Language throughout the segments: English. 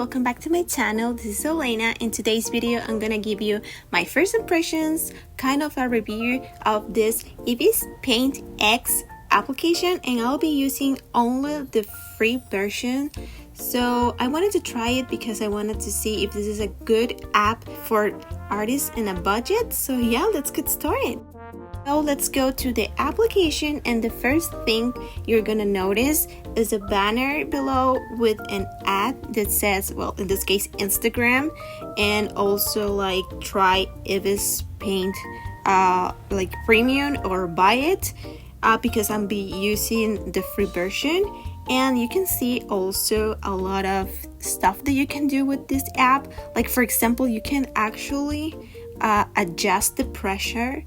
welcome back to my channel. This is Elena. In today's video, I'm gonna give you my first impressions, kind of a review of this IbisPaint X application, and I'll be using only the free version. So I wanted to try it because I wanted to see if this is a good app for artists in a budget. So yeah, let's get started. So let's go to the application, and the first thing you're gonna notice is a banner below with an ad that says, well, in this case Instagram, and also like try IbisPaint like premium or buy it because I'm be using the free version. And you can see also a lot of stuff that you can do with this app. Like for example, you can actually adjust the pressure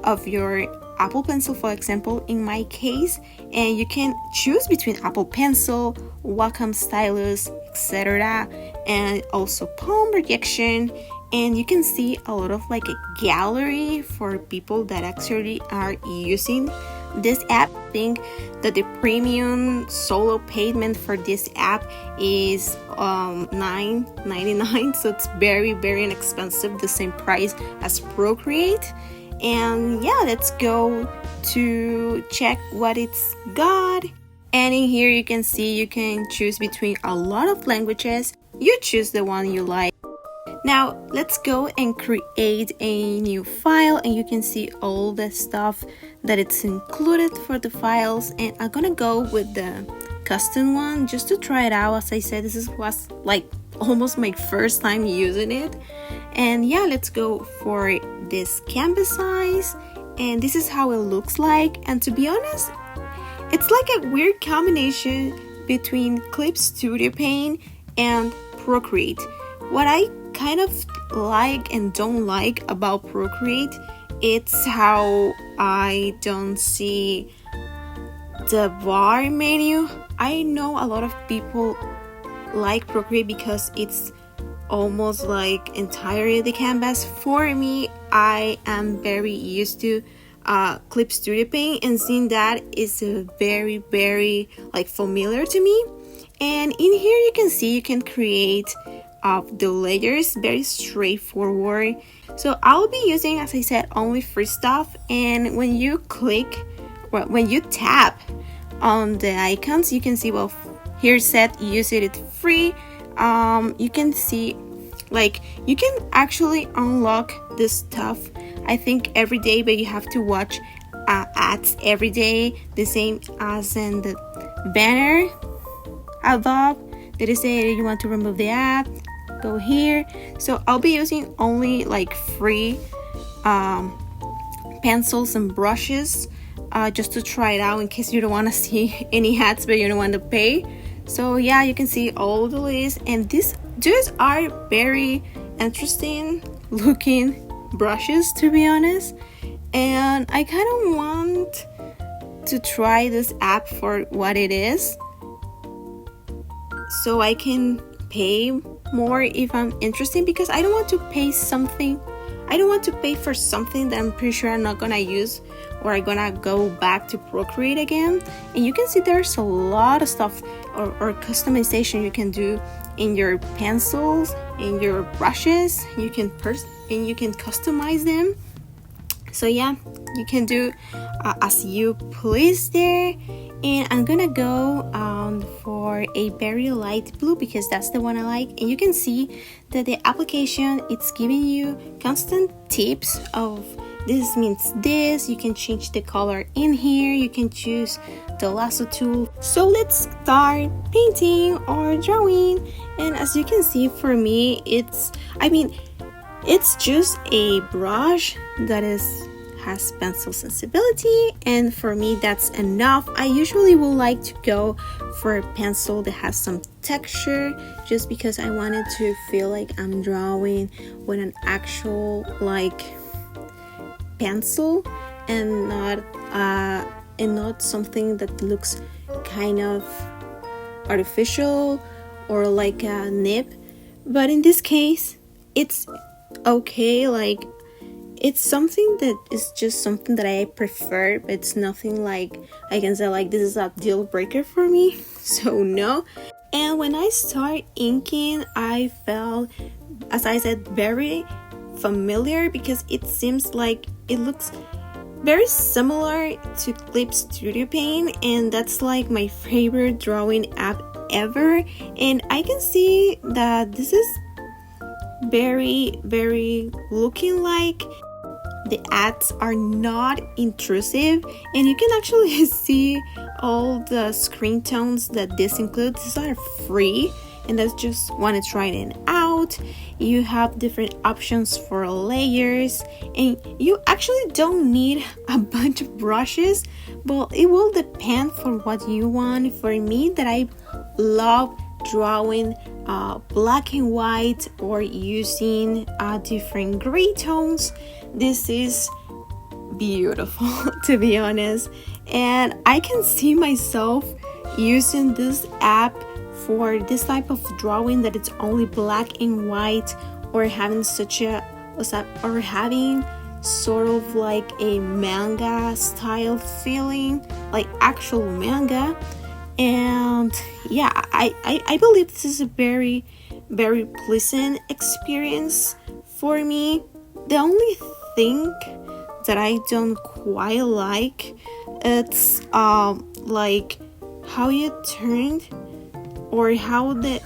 of your Apple Pencil, for example, in my case, and you can choose between Apple Pencil, Wacom Stylus, etc., and also palm projection. And you can see a lot of like a gallery for people that actually are using this app. I think that the premium solo payment for this app is $9.99, so it's very inexpensive, the same price as Procreate. And yeah, let's go to check what it's got. And in here you can see you can choose between a lot of languages. You choose the one you like. Now let's go and create a new file, and you can see all the stuff that it's included for the files. And I'm gonna go with the custom one just to try it out. As I said, this was like almost my first time using it. And yeah, let's go for this canvas size, and this is how it looks like. And to be honest, it's like a weird combination between Clip Studio Paint and Procreate. What I kind of like and don't like about Procreate, it's how I don't see the bar menu. I know a lot of people like Procreate because it's almost like entirely the canvas. For me, I am very used to Clip Studio Paint, and seeing that is very like familiar to me. And in here you can see you can create the layers, very straightforward. So I'll be using, as I said, only free stuff. And when you when you tap on the icons, you can see, well, here said use it free. You can see like you can actually unlock this stuff, I think, every day, but you have to watch ads every day, the same as in the banner above that is say you want to remove the app, go here. So I'll be using only like free pencils and brushes just to try it out, in case you don't want to see any ads but you don't want to pay. So yeah, you can see all the list, and these are very interesting looking brushes, to be honest. And I kind of want to try this app for what it is, so I can pay more if I'm interested, because I don't want to pay for something that I'm pretty sure I'm not gonna use, or I'm gonna go back to Procreate again. And you can see there's a lot of stuff or customization you can do in your pencils, in your brushes. You can customize them. So yeah, you can do as you please there. And I'm gonna go for a very light blue because that's the one I like. And you can see that the application, it's giving you constant tips of this means this. You can change the color in here. You can choose the lasso tool. So let's start painting or drawing. And as you can see, for me, it's just a brush that has pencil sensibility, and for me that's enough. I usually will like to go for a pencil that has some texture, just because I wanted to feel like I'm drawing with an actual like pencil, and not something that looks kind of artificial or like a nib. But in this case, it's okay. Like, it's something that is just something that I prefer, but it's nothing like I can say like this is a deal breaker for me. So no. And when I started inking, I felt, as I said, very familiar because it seems like it looks very similar to Clip Studio Paint, and that's like my favorite drawing app ever. And I can see that this is very looking like the ads are not intrusive, and you can actually see all the screen tones that this includes. These are free, and that's just want to try it out. You have different options for layers, and you actually don't need a bunch of brushes, but it will depend for what you want. For me, that I love drawing black and white or using different gray tones, this is beautiful to be honest. And I can see myself using this app for this type of drawing that it's only black and white, or having having sort of like a manga style feeling, like actual manga. And yeah, I believe this is a very pleasant experience for me. The only thing that I don't quite like, it's like how you turned, or how the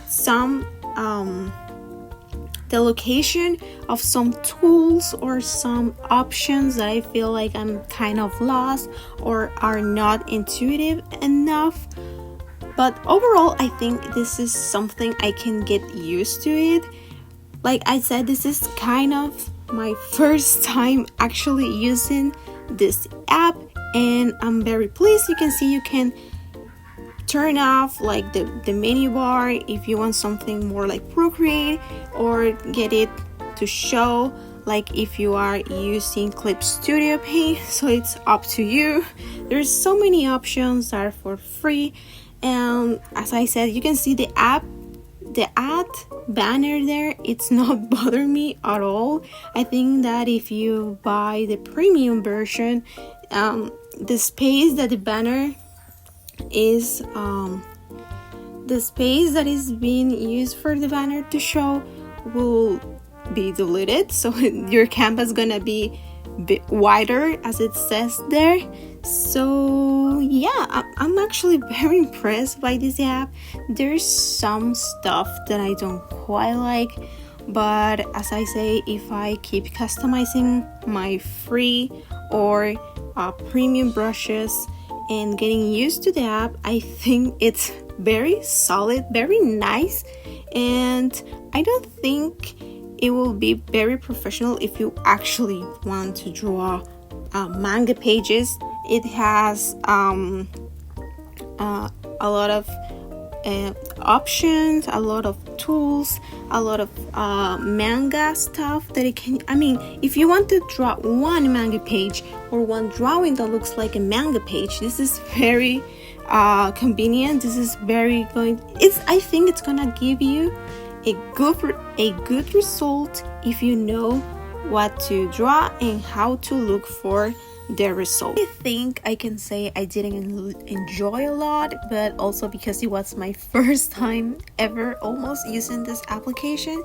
location of some tools or some options that I feel like I'm kind of lost or are not intuitive enough. But overall, I think this is something I can get used to it. Like I said, this is kind of my first time actually using this app, and I'm very pleased. You can see you can turn off like the menu bar if you want something more like Procreate, or get it to show like if you are using Clip Studio Paint. So it's up to you. There's so many options that are for free. And as I said, you can see the ad banner there. It's not bothering me at all. I think that if you buy the premium version, the space that the banner is the space that is being used for the banner to show will be deleted, so your canvas gonna be a bit wider as it says there. So yeah, I'm actually very impressed by this app. There's some stuff that I don't quite like, but as I say, if I keep customizing my free or premium brushes and getting used to the app, I think it's very solid, very nice, and I don't think it will be very professional if you actually want to draw manga pages. It has a lot of options, a lot of tools, a lot of manga stuff that it can. I mean, if you want to draw one manga page or one drawing that looks like a manga page, this is very convenient. This is very going. I think it's gonna give you a good result if you know what to draw and how to look for the result. I think I can say I didn't enjoy a lot, but also because it was my first time ever almost using this application,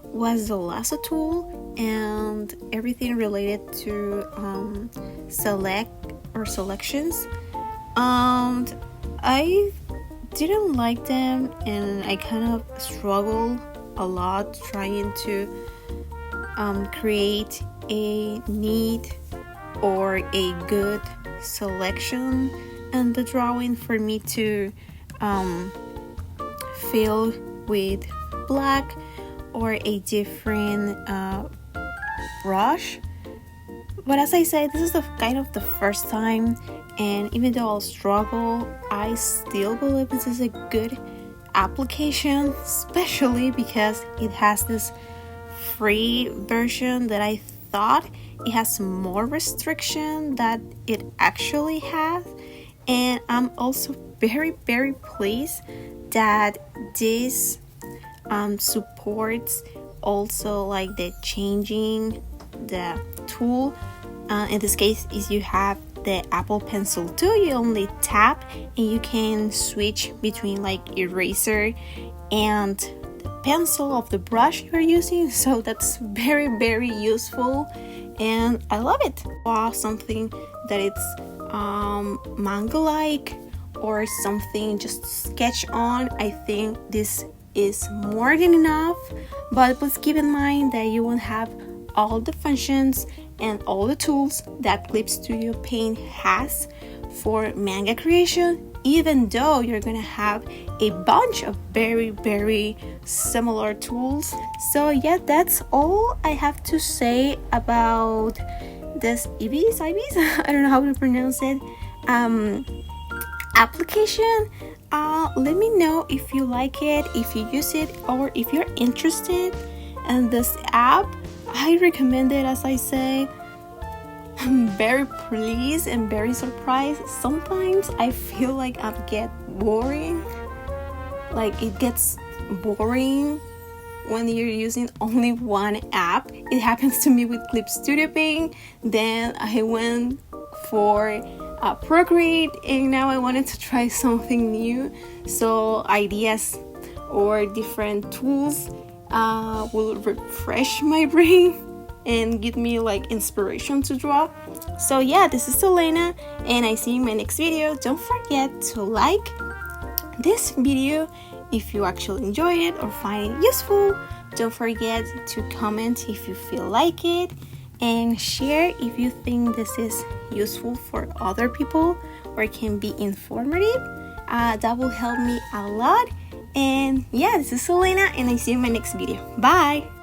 was the lasso tool and everything related to selections. And I didn't like them, and I kind of struggled a lot trying to create a neat or a good selection and the drawing for me to fill with black or a different brush. But as I said, this is the kind of the first time, and even though I'll struggle, I still believe this is a good application, especially because it has this free version that I thought it has more restriction that it actually has. And I'm also very pleased that this supports also like the changing the tool. In this case is you have the Apple Pencil too. You only tap and you can switch between like eraser and the pencil of the brush you're using. So that's very, very useful and I love it. Wow, something that it's manga-like or something just sketch on, I think this is more than enough. But please keep in mind that you won't have all the functions and all the tools that Clip Studio Paint has for manga creation, even though you're gonna have a bunch of very, very similar tools. So yeah, that's all I have to say about this Ibis I don't know how to pronounce it, application. Let me know if you like it, if you use it, or if you're interested in this app. I recommend it. As I say, I'm very pleased and very surprised. Sometimes I feel like I get boring, like it gets boring when you're using only one app. It happens to me with Clip Studio Paint. Then I went for Procreate and now I wanted to try something new. So ideas or different tools will refresh my brain and give me like inspiration to draw. So yeah, this is Elena and I see you in my next video. Don't forget to like this video if you actually enjoyed it or find it useful. Don't forget to comment if you feel like it and share if you think this is useful for other people or can be informative. That will help me a lot. And yeah, this is Elena and I see you in my next video. Bye!